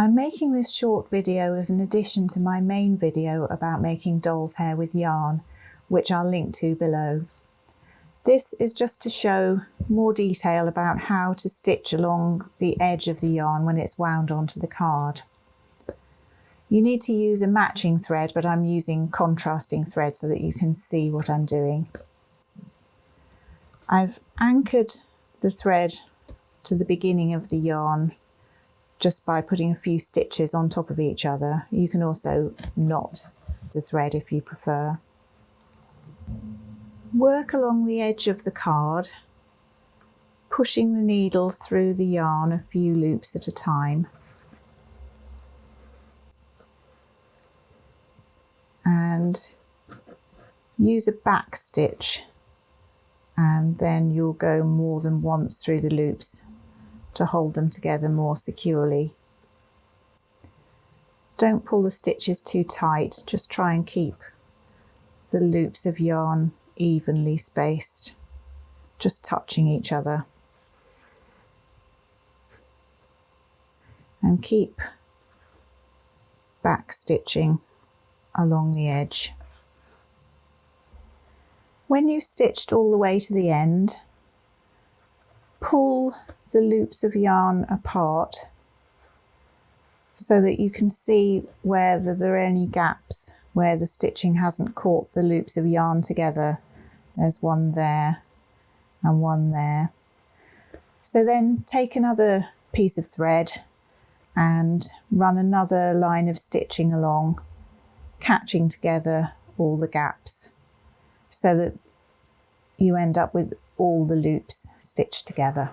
I'm making this short video as an addition to my main video about making doll's hair with yarn, which I'll link to below. This is just to show more detail about how to stitch along the edge of the yarn when it's wound onto the card. You need to use a matching thread, but I'm using contrasting thread so that you can see what I'm doing. I've anchored the thread to the beginning of the yarn just by putting a few stitches on top of each other. You can also knot the thread if you prefer. Work along the edge of the card, pushing the needle through the yarn a few loops at a time. And use a back stitch, and then you'll go more than once through the loops to hold them together more securely. Don't pull the stitches too tight, just try and keep the loops of yarn evenly spaced, just touching each other. And keep back stitching along the edge. When you've stitched all the way to the end, pull the loops of yarn apart so that you can see whether there are any gaps where the stitching hasn't caught the loops of yarn together. There's one there and one there. So then take another piece of thread and run another line of stitching along, catching together all the gaps so that you end up with all the loops stitched together.